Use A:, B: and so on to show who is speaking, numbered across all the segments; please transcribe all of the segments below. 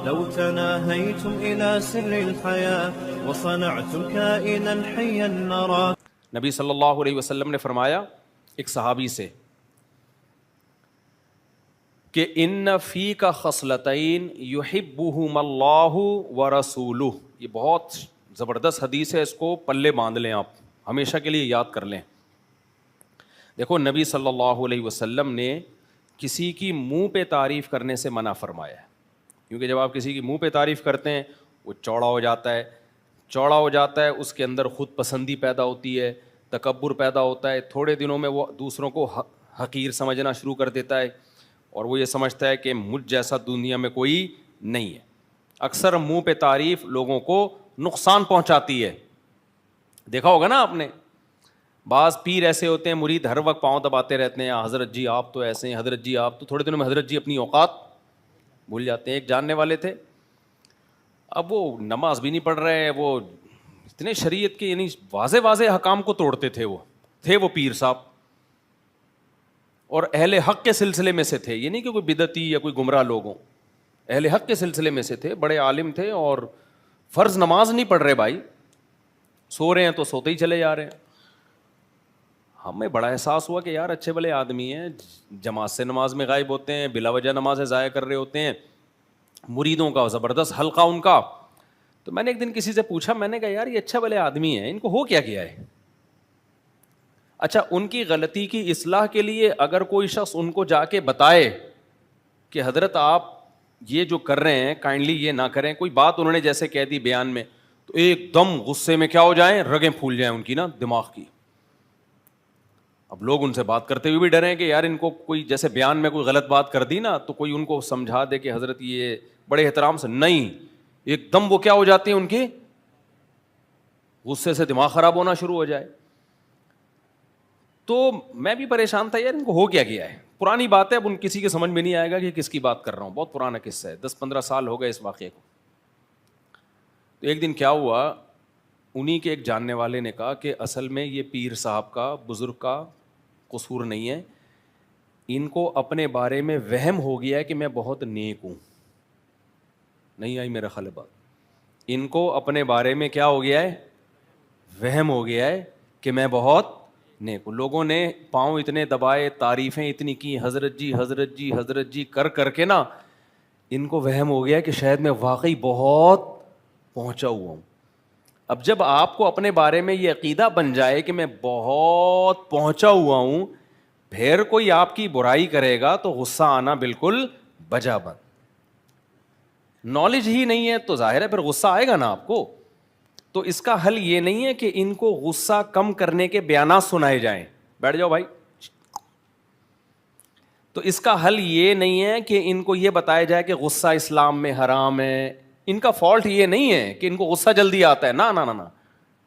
A: لو تناهيتم إلى سر الحياة وصنعتم كائنا حيا نرى.
B: نبی صلی اللہ علیہ وسلم نے فرمایا ایک صحابی سے کہ ان فیک خصلتین یحبہم اللہ ورسولہ. یہ بہت زبردست حدیث ہے, اس کو پلے باندھ لیں, آپ ہمیشہ کے لیے یاد کر لیں. دیکھو نبی صلی اللہ علیہ وسلم نے کسی کی منہ پہ تعریف کرنے سے منع فرمایا ہے, کیونکہ جب آپ کسی کی منہ پہ تعریف کرتے ہیں وہ چوڑا ہو جاتا ہے, اس کے اندر خود پسندی پیدا ہوتی ہے, تکبر پیدا ہوتا ہے, تھوڑے دنوں میں وہ دوسروں کو حقیر سمجھنا شروع کر دیتا ہے اور وہ یہ سمجھتا ہے کہ مجھ جیسا دنیا میں کوئی نہیں ہے. اکثر منہ پہ تعریف لوگوں کو نقصان پہنچاتی ہے. دیکھا ہوگا نا آپ نے, بعض پیر ایسے ہوتے ہیں مرید ہر وقت پاؤں دباتے رہتے ہیں, حضرت جی آپ تو ایسے ہیں, حضرت جی آپ تو, تھوڑے دنوں میں حضرت جی اپنی اوقات بھول جاتے ہیں. ایک جاننے والے تھے, اب وہ نماز بھی نہیں پڑھ رہے, وہ اتنے شریعت کے یعنی واضح حکام کو توڑتے تھے. وہ تھے وہ پیر صاحب اور اہل حق کے سلسلے میں سے تھے, یہ نہیں کہ کوئی بدعتی یا کوئی گمراہ لوگ ہوں, اہل حق کے سلسلے میں سے تھے, بڑے عالم تھے اور فرض نماز نہیں پڑھ رہے بھائی, سو رہے ہیں تو سوتے ہی چلے جا رہے ہیں. ہمیں بڑا احساس ہوا کہ یار اچھے بھلے آدمی ہیں, جماعت سے نماز میں غائب ہوتے ہیں, بلا وجہ نمازیں ضائع کر رہے ہوتے ہیں, مریدوں کا زبردست حلقہ ان کا. تو میں نے ایک دن کسی سے پوچھا, میں نے کہا یار یہ اچھا بھلے آدمی ہیں, ان کو ہو کیا ہے؟ اچھا ان کی غلطی کی اصلاح کے لیے اگر کوئی شخص ان کو جا کے بتائے کہ حضرت آپ یہ جو کر رہے ہیں کائنڈلی یہ نہ کریں, کوئی بات انہوں نے جیسے کہہ دی بیان میں, تو ایک دم غصے میں کیا ہو جائیں, رگیں پھول جائیں ان کی نا دماغ کی. اب لوگ ان سے بات کرتے ہوئے بھی ڈریں کہ یار ان کو کوئی جیسے بیان میں کوئی غلط بات کر دی نا تو کوئی ان کو سمجھا دے کہ حضرت یہ بڑے احترام سے, نہیں, ایک دم وہ کیا ہو جاتے ہیں, ان کے غصے سے دماغ خراب ہونا شروع ہو جائے. تو میں بھی پریشان تھا یار ان کو ہو کیا ہے. پرانی بات ہے, اب ان کسی کے سمجھ میں نہیں آئے گا کہ کس کی بات کر رہا ہوں, بہت پرانا قصہ ہے, 10-15 سال ہو گئے اس واقعے کو. تو ایک دن کیا ہوا, انہی کے ایک جاننے والے نے کہا کہ اصل میں یہ پیر صاحب کا, بزرگ کا قصور نہیں ہے, ان کو اپنے بارے میں وہم ہو گیا ہے کہ میں بہت نیک ہوں. نہیں آئی میرا خیال بات, ان کو اپنے بارے میں کیا ہو گیا ہے, وہم ہو گیا ہے کہ میں بہت نیک ہوں. لوگوں نے پاؤں اتنے دبائے, تعریفیں اتنی کی, حضرت جی حضرت جی حضرت جی کر کے نا ان کو وہم ہو گیا کہ شاید میں واقعی بہت پہنچا ہوا ہوں. اب جب آپ کو اپنے بارے میں یہ عقیدہ بن جائے کہ میں بہت پہنچا ہوا ہوں, پھر کوئی آپ کی برائی کرے گا تو غصہ آنا بالکل بجا بند. نالج ہی نہیں ہے تو ظاہر ہے پھر غصہ آئے گا نا آپ کو. تو اس کا حل یہ نہیں ہے کہ ان کو غصہ کم کرنے کے بیانات سنائے جائیں, بیٹھ جاؤ بھائی. تو اس کا حل یہ نہیں ہے کہ ان کو یہ بتایا جائے کہ غصہ اسلام میں حرام ہے. ان کا فالٹ یہ نہیں ہے کہ ان کو غصہ جلدی آتا ہے, نہ نہ نہ.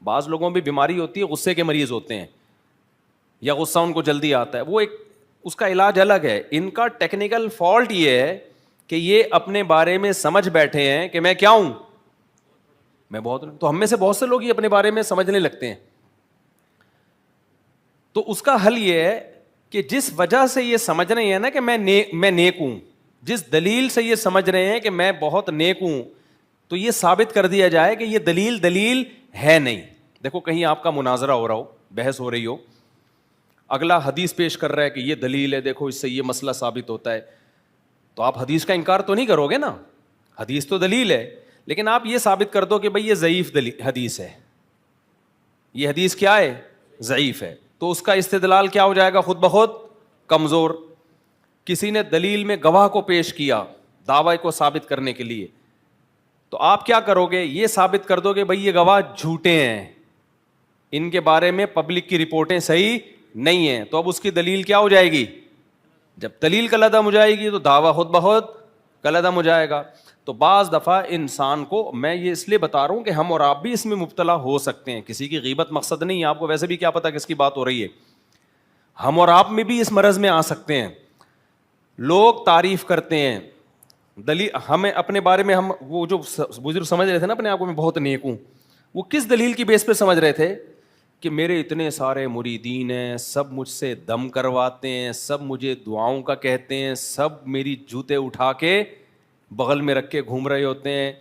B: بعض لوگوں میں بیماری ہوتی ہے, غصے کے مریض ہوتے ہیں یا غصہ ان کو جلدی آتا ہے, وہ ایک اس کا علاج الگ ہے. ان کا ٹیکنیکل فالٹ یہ ہے کہ یہ اپنے بارے میں سمجھ بیٹھے ہیں کہ میں کیا ہوں, میں بہت. تو ہم میں سے بہت سے لوگ یہ اپنے بارے میں سمجھنے لگتے ہیں. تو اس کا حل یہ ہے کہ جس وجہ سے یہ سمجھ رہے ہیں نا کہ میں نیک ہوں, جس دلیل سے یہ سمجھ رہے ہیں کہ میں بہت نیک ہوں, تو یہ ثابت کر دیا جائے کہ یہ دلیل ہے نہیں. دیکھو کہیں آپ کا مناظرہ ہو رہا ہو, بحث ہو رہی ہو, اگلا حدیث پیش کر رہا ہے کہ یہ دلیل ہے, دیکھو اس سے یہ مسئلہ ثابت ہوتا ہے, تو آپ حدیث کا انکار تو نہیں کرو گے نا, حدیث تو دلیل ہے, لیکن آپ یہ ثابت کر دو کہ بھئی یہ ضعیف حدیث ہے, یہ حدیث کیا ہے, ضعیف ہے, تو اس کا استدلال کیا ہو جائے گا, خود بخود کمزور. کسی نے دلیل میں گواہ کو پیش کیا دعوی کو ثابت کرنے کے لیے, تو آپ کیا کرو گے, یہ ثابت کر دو کہ بھئی یہ گواہ جھوٹے ہیں, ان کے بارے میں پبلک کی رپورٹیں صحیح نہیں ہیں. تو اب اس کی دلیل کیا ہو جائے گی, جب دلیل کالعدم ہو جائے گی تو دعویٰ خود بخود کالعدم ہو جائے گا. تو بعض دفعہ انسان کو, میں یہ اس لیے بتا رہا ہوں کہ ہم اور آپ بھی اس میں مبتلا ہو سکتے ہیں, کسی کی غیبت مقصد نہیں ہے, آپ کو ویسے بھی کیا پتا کس کی بات ہو رہی ہے, ہم اور آپ میں بھی اس مرض میں آ سکتے ہیں. لوگ تعریف کرتے ہیں, دلیل ہمیں اپنے بارے میں, ہم وہ جو بزرگ سمجھ رہے تھے نا اپنے آپ کو میں بہت نیک ہوں, وہ کس دلیل کی بیس پہ سمجھ رہے تھے کہ میرے اتنے سارے مریدین ہیں, سب مجھ سے دم کرواتے ہیں, سب مجھے دعاؤں کا کہتے ہیں, سب میری جوتے اٹھا کے بغل میں رکھ کے گھوم رہے ہوتے ہیں,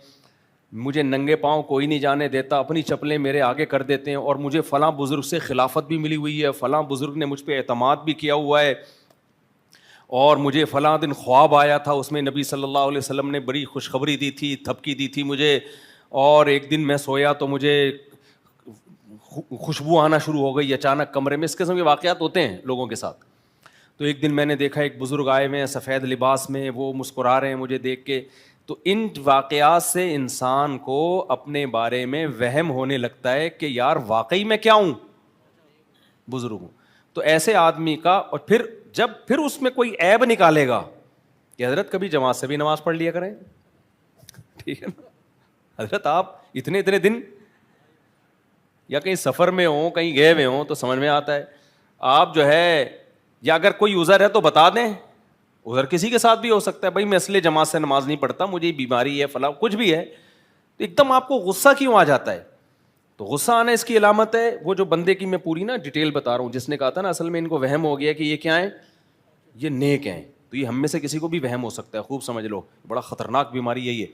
B: مجھے ننگے پاؤں کوئی نہیں جانے دیتا, اپنی چپلیں میرے آگے کر دیتے ہیں, اور مجھے فلاں بزرگ سے خلافت بھی ملی ہوئی ہے, فلاں بزرگ نے مجھ پہ اعتماد بھی کیا ہوا ہے, اور مجھے فلاں دن خواب آیا تھا, اس میں نبی صلی اللہ علیہ وسلم نے بڑی خوشخبری دی تھی, تھپکی دی تھی مجھے, اور ایک دن میں سویا تو مجھے خوشبو آنا شروع ہو گئی اچانک کمرے میں. اس قسم کے واقعات ہوتے ہیں لوگوں کے ساتھ. تو ایک دن میں نے دیکھا ایک بزرگ آئے ہوئے ہیں سفید لباس میں, وہ مسکرا رہے ہیں مجھے دیکھ کے. تو ان واقعات سے انسان کو اپنے بارے میں وہم ہونے لگتا ہے کہ یار واقعی میں کیا ہوں, بزرگ ہوں. تو ایسے آدمی کا, اور پھر اس میں کوئی عیب نکالے گا کہ حضرت کبھی جماعت سے بھی نماز پڑھ لیا کریں, ٹھیک ہے نا, حضرت آپ اتنے دن یا کہیں سفر میں ہوں, کہیں گئے ہوئے ہوں, تو سمجھ میں آتا ہے. آپ جو ہے, یا اگر کوئی عذر ہے تو بتا دیں, عذر کسی کے ساتھ بھی ہو سکتا ہے, بھائی میں اس لیے جماعت سے نماز نہیں پڑھتا, مجھے بیماری ہے, فلاں کچھ بھی ہے. تو ایک دم آپ کو غصہ کیوں آ جاتا ہے؟ تو غصہ آنا اس کی علامت ہے وہ جو بندے کی میں پوری نا ڈیٹیل بتا رہا ہوں, جس نے کہا تھا نا اصل میں ان کو وہم ہو گیا کہ یہ کیا ہے, یہ نیک ہیں. تو یہ ہم میں سے کسی کو بھی وہم ہو سکتا ہے, خوب سمجھ لو, بڑا خطرناک بیماری یہی ہے.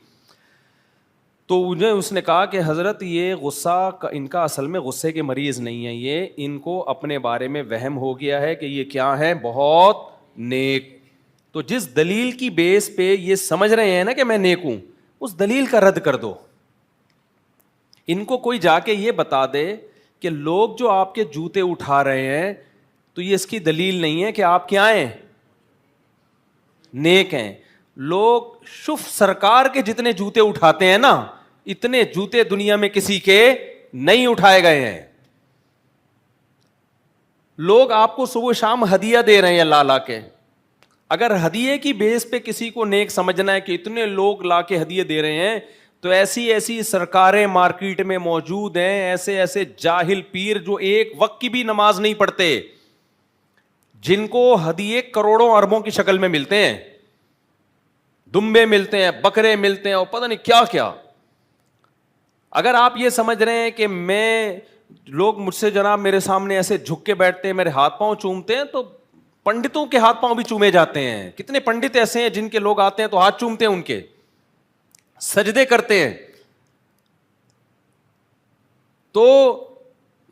B: تو انہیں اس نے کہا کہ حضرت یہ غصہ ان کا اصل میں غصے کے مریض نہیں ہے, یہ ان کو اپنے بارے میں وہم ہو گیا ہے کہ یہ کیا ہے, بہت نیک. تو جس دلیل کی بیس پہ یہ سمجھ رہے ہیں نا کہ میں نیک ہوں, اس دلیل کا رد کر دو. ان کو کوئی جا کے یہ بتا دے کہ لوگ جو آپ کے جوتے اٹھا رہے ہیں تو یہ اس کی دلیل نہیں ہے کہ آپ کیا ہیں, نیک ہیں. لوگ شف سرکار کے جتنے جوتے اٹھاتے ہیں نا, اتنے جوتے دنیا میں کسی کے نہیں اٹھائے گئے ہیں. لوگ آپ کو صبح شام ہدیہ دے رہے ہیں لا لا کے. اگر ہدیے کی بیس پہ کسی کو نیک سمجھنا ہے کہ اتنے لوگ لا کے ہدیے دے رہے ہیں, تو ایسی سرکاریں مارکیٹ میں موجود ہیں, ایسے جاہل پیر جو ایک وقت کی بھی نماز نہیں پڑھتے, جن کو ہدیے کروڑوں اربوں کی شکل میں ملتے ہیں, دمبے ملتے ہیں, بکرے ملتے ہیں, اور پتہ نہیں کیا کیا. اگر آپ یہ سمجھ رہے ہیں کہ لوگ مجھ سے جناب میرے سامنے ایسے جھک کے بیٹھتے ہیں, میرے ہاتھ پاؤں چومتے ہیں, تو پنڈتوں کے ہاتھ پاؤں بھی چومے جاتے ہیں. کتنے پنڈت ایسے ہیں جن کے لوگ آتے ہیں تو ہاتھ چومتے ہیں, ان کے سجدے کرتے ہیں. تو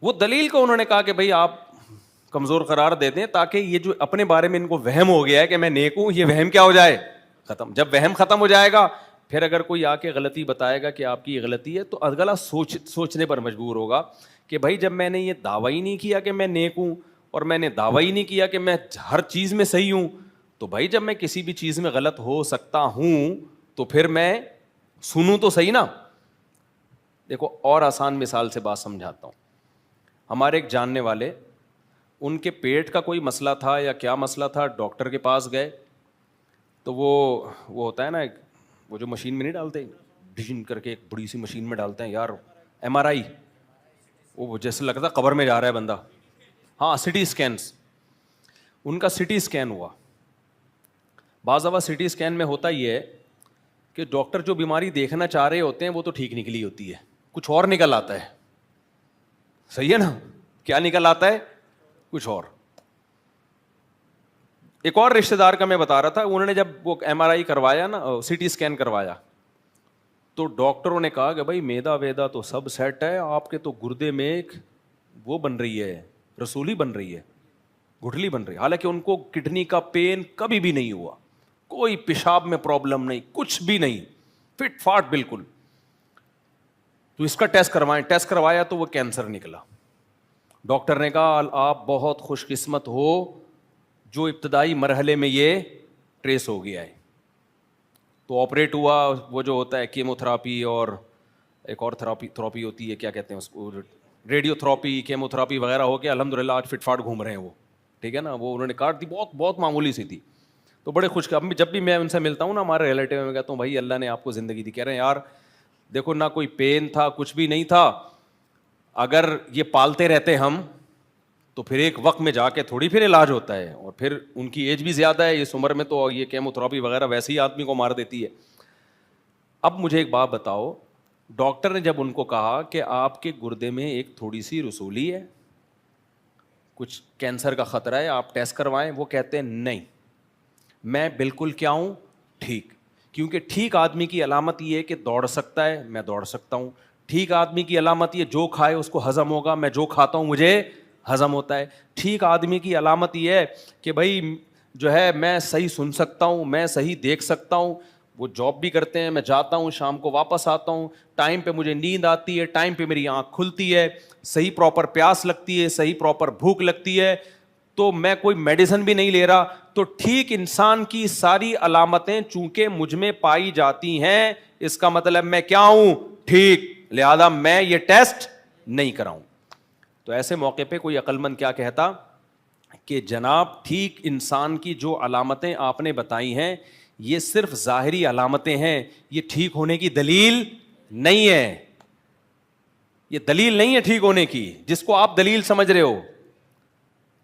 B: وہ دلیل کو انہوں نے کہا کہ بھائی آپ کمزور قرار دے دیں, تاکہ یہ جو اپنے بارے میں ان کو وہم ہو گیا ہے کہ میں نیک ہوں, یہ وہم کیا ہو جائے, ختم. جب وہم ختم ہو جائے گا, پھر اگر کوئی آ کے غلطی بتائے گا کہ آپ کی یہ غلطی ہے, تو اگلا سوچنے پر مجبور ہوگا کہ بھائی جب میں نے یہ دعویٰ ہی نہیں کیا کہ میں نیک ہوں, اور میں نے دعویٰ ہی نہیں کیا کہ میں ہر چیز میں صحیح ہوں, تو بھائی جب میں کسی بھی چیز میں غلط ہو سکتا ہوں تو پھر میں سنوں تو صحیح نا. دیکھو اور آسان مثال سے بات سمجھاتا ہوں. ہمارے ایک جاننے والے, ان کے پیٹ کا کوئی مسئلہ تھا یا کیا مسئلہ تھا, ڈاکٹر کے پاس گئے. تو وہ ہوتا ہے نا, وہ جو مشین میں نہیں ڈالتے, ڈیزن کر کے ایک بڑی سی مشین میں ڈالتے ہیں یار, MRI, وہ جیسے لگتا ہے قبر میں جا رہا ہے بندہ. ہاں, سٹی اسکینس. ان کا سٹی اسکین ہوا. بعض دفعہ سٹی اسکین میں ہوتا یہ ہے کہ ڈاکٹر جو بیماری دیکھنا چاہ رہے ہوتے ہیں وہ تو ٹھیک نکلی ہوتی ہے, کچھ اور نکل آتا ہے. صحیح ہے نا, کیا نکل آتا ہے, کچھ اور. ایک اور رشتہ دار کا میں بتا رہا تھا, انہوں نے جب وہ MRI کروایا نا, سٹی اسکین کروایا, تو ڈاکٹروں نے کہا کہ بھائی میدا ویدا تو سب سیٹ ہے, آپ کے تو گردے میں ایک وہ بن رہی ہے, رسولی بن رہی ہے, گٹھلی بن رہی ہے. حالانکہ ان کو کڈنی کا پین کبھی بھی نہیں ہوا, کوئی پیشاب میں پرابلم نہیں, کچھ بھی نہیں, فٹ فاٹ بالکل. تو اس کا ٹیسٹ کروائیں, ٹیسٹ کروایا تو وہ کینسر نکلا. ڈاکٹر نے کہا آپ بہت خوش قسمت ہو جو ابتدائی مرحلے میں یہ ٹریس ہو گیا ہے. تو آپریٹ ہوا, وہ جو ہوتا ہے کیمو تھراپی اور ایک اور تھراپی ہوتی ہے, کیا کہتے ہیں اس کو, ریڈیو تھراپی, کیمو تھراپی وغیرہ ہو کے الحمدللہ آج فٹ فاٹ گھوم رہے ہیں وہ, ٹھیک ہے نا. وہ انہوں نے کاٹ دی, بہت بہت معمولی سی تھی. تو بڑے خوش, جب بھی میں ان سے ملتا ہوں نا, ہمارے ریلیٹیو میں کہتا ہوں بھائی اللہ نے آپ کو زندگی دی. کہہ رہے ہیں یار دیکھو نہ کوئی پین تھا, کچھ بھی نہیں تھا, اگر یہ پالتے رہتے ہم تو پھر ایک وقت میں جا کے تھوڑی پھر علاج ہوتا ہے, اور پھر ان کی ایج بھی زیادہ ہے, اس عمر میں تو یہ کیمو تھراپی وغیرہ ویسے ہی آدمی کو مار دیتی ہے. اب مجھے ایک بات بتاؤ, ڈاکٹر نے جب ان کو کہا کہ آپ کے گردے میں ایک تھوڑی سی رسولی ہے, کچھ کینسر کا خطرہ ہے, آپ ٹیسٹ کروائیں, وہ کہتے ہیں نہیں میں بالکل کیا ہوں, ٹھیک, کیونکہ ٹھیک آدمی کی علامت یہ ہے کہ دوڑ سکتا ہے، میں دوڑ سکتا ہوں. ٹھیک آدمی کی علامت یہ جو کھائے اس کو ہضم ہوگا، میں جو کھاتا ہوں مجھے ہضم ہوتا ہے. ٹھیک آدمی کی علامت یہ ہے کہ بھائی جو ہے میں صحیح سن سکتا ہوں، میں صحیح دیکھ سکتا ہوں. وہ جاب بھی کرتے ہیں، میں جاتا ہوں شام کو واپس آتا ہوں، ٹائم پہ مجھے نیند آتی ہے، ٹائم پہ میری آنکھ کھلتی ہے، صحیح پراپر پیاس لگتی ہے، صحیح پراپر بھوک لگتی ہے، تو میں کوئی میڈیسن بھی نہیں لے رہا. تو ٹھیک انسان کی ساری علامتیں چونکہ مجھ میں پائی جاتی ہیں، اس کا مطلب میں کیا ہوں؟ ٹھیک. لہذا میں یہ ٹیسٹ نہیں کراؤں. تو ایسے موقع پہ کوئی عقل مند کیا کہتا کہ جناب ٹھیک انسان کی جو علامتیں آپ نے بتائی ہیں یہ صرف ظاہری علامتیں ہیں، یہ ٹھیک ہونے کی دلیل نہیں ہے. یہ دلیل نہیں ہے ٹھیک ہونے کی، جس کو آپ دلیل سمجھ رہے ہو.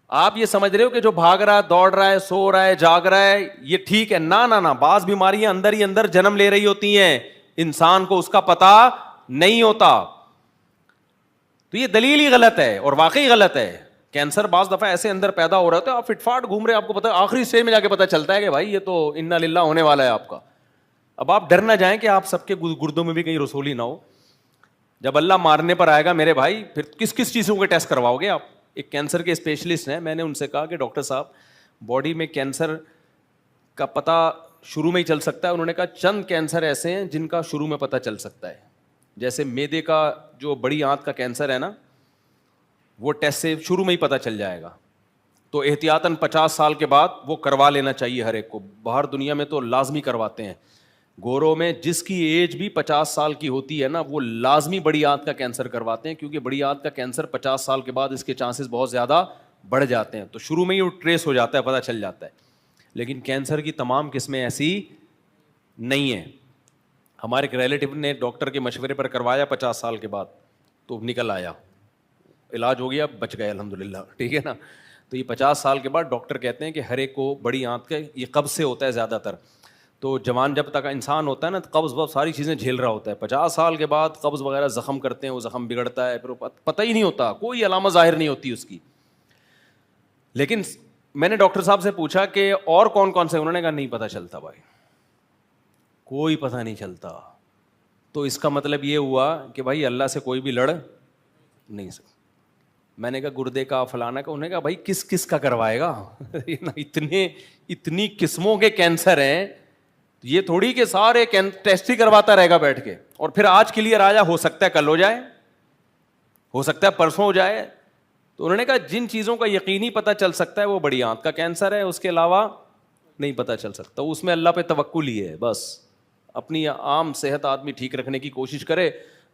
B: آپ یہ سمجھ رہے ہو کہ جو بھاگ رہا ہے، دوڑ رہا ہے، سو رہا ہے، جاگ رہا ہے یہ ٹھیک ہے. نہ بعض بیماریاں اندر ہی اندر جنم لے رہی ہوتی ہیں، انسان کو اس کا پتہ نہیں ہوتا. تو یہ دلیل ہی غلط ہے اور واقعی غلط ہے. کینسر بعض دفعہ ایسے اندر پیدا ہو رہا ہے، آپ فٹ فاٹ گھوم رہے ہیں، آپ کو پتا ہے آخری اسٹیج میں جا کے پتا چلتا ہے کہ بھائی یہ تو انا للہ ہونے والا ہے آپ کا. اب آپ ڈر نہ جائیں کہ آپ سب کے گردوں میں بھی کہیں رسولی نہ ہو. جب اللہ مارنے پر آئے گا میرے بھائی پھر کس چیزوں کے ٹیسٹ کرواؤ گے آپ؟ ایک کینسر کے اسپیشلسٹ ہیں، میں نے ان سے کہا کہ ڈاکٹر صاحب باڈی میں کینسر کا پتہ شروع میں ہی چل سکتا ہے. انہوں نے کہا چند کینسر ایسے ہیں جن کا شروع میں پتہ چل سکتا ہے، جیسے میدے کا جو بڑی آنت کا کینسر ہے نا، وہ ٹیسٹ سے شروع میں ہی پتہ چل جائے گا. تو احتیاطاً 50 سال کے بعد وہ کروا لینا چاہیے ہر ایک کو. باہر دنیا میں تو لازمی کرواتے ہیں. گوروں میں جس کی ایج بھی 50 سال کی ہوتی ہے نا وہ لازمی بڑی آنت کا کینسر کرواتے ہیں، کیونکہ بڑی آنت کا کینسر 50 سال کے بعد اس کے چانسز بہت زیادہ بڑھ جاتے ہیں. تو شروع میں ہی وہ ٹریس ہو جاتا ہے، پتہ چل جاتا ہے. لیکن کینسر کی تمام قسمیں ایسی نہیں ہیں. ہمارے ایک ریلیٹیو نے ڈاکٹر کے مشورے پر کروایا 50 سال کے بعد، تو نکل آیا، علاج ہو گیا، بچ گئے الحمدللہ. ٹھیک ہے نا. تو یہ 50 سال کے بعد ڈاکٹر کہتے ہیں کہ ہر ایک کو بڑی آنت کا یہ قبض سے ہوتا ہے زیادہ تر. تو جوان جب تک انسان ہوتا ہے نا قبض بہت ساری چیزیں جھیل رہا ہوتا ہے. 50 سال کے بعد قبض وغیرہ زخم کرتے ہیں، وہ زخم بگڑتا ہے، پھر پتہ ہی نہیں ہوتا، کوئی علامت ظاہر نہیں ہوتی اس کی. لیکن میں نے ڈاکٹر صاحب سے پوچھا کہ اور کون کون سے، انہوں نے کہا نہیں پتہ چلتا بھائی، کوئی پتہ نہیں چلتا. تو اس کا مطلب یہ ہوا کہ بھائی اللہ سے کوئی بھی لڑ نہیں سکتا. میں نے کہا گردے کا فلانا کا، انہوں نے کہا بھائی کس کا کروائے گا اتنی قسموں کے کینسر ہیں، یہ تھوڑی کہ سارے ٹیسٹ ہی کرواتا رہے گا بیٹھ کے اور پھر آج کلیئر آ جائے، ہو سکتا ہے کل ہو جائے، ہو سکتا ہے پرسوں ہو جائے. تو انہوں نے کہا جن چیزوں کا یقینی پتہ چل سکتا ہے وہ بڑی آنت کا کینسر ہے، اس کے علاوہ نہیں پتہ چل سکتا. اس میں اللہ پہ توکل ہی ہے بس. اپنی عام صحت آدمی ٹھیک رکھنے کی کوشش کرے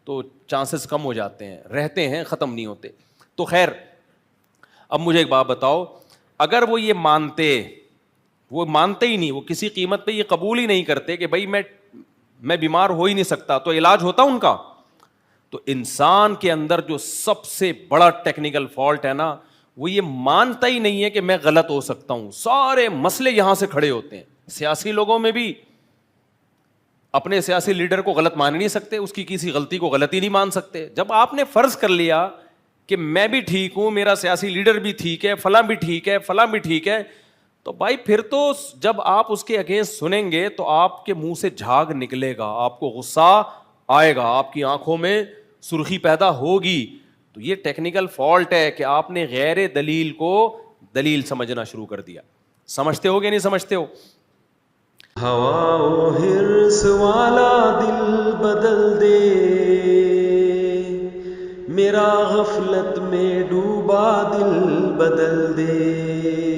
B: تو چانسز کم ہو جاتے ہیں، رہتے ہیں، ختم نہیں ہوتے. تو خیر اب مجھے ایک بات بتاؤ، اگر وہ یہ مانتے ہی نہیں، وہ کسی قیمت پہ یہ قبول ہی نہیں کرتے کہ بھائی میں بیمار ہو ہی نہیں سکتا، تو علاج ہوتا ان کا. تو انسان کے اندر جو سب سے بڑا ٹیکنیکل فالٹ ہے نا، وہ یہ مانتا ہی نہیں ہے کہ میں غلط ہو سکتا ہوں. سارے مسئلے یہاں سے کھڑے ہوتے ہیں. سیاسی لوگوں میں بھی اپنے سیاسی لیڈر کو غلط مان نہیں سکتے، اس کی کسی غلطی کو غلطی نہیں مان سکتے. جب آپ نے فرض کر لیا کہ میں بھی ٹھیک ہوں، میرا سیاسی لیڈر بھی ٹھیک ہے، فلاں بھی ٹھیک ہے، فلاں بھی ٹھیک ہے، تو بھائی پھر تو جب آپ اس کے اگینسٹ سنیں گے تو آپ کے منہ سے جھاگ نکلے گا، آپ کو غصہ آئے گا، آپ کی آنکھوں میں سرخی پیدا ہوگی. تو یہ ٹیکنیکل فالٹ ہے کہ آپ نے غیر دلیل کو دلیل سمجھنا شروع کر دیا. سمجھتے ہو کہ نہیں سمجھتے ہو؟
C: ہوا و حرص والا دل بدل دے، میرا غفلت میں ڈوبا دل بدل دے.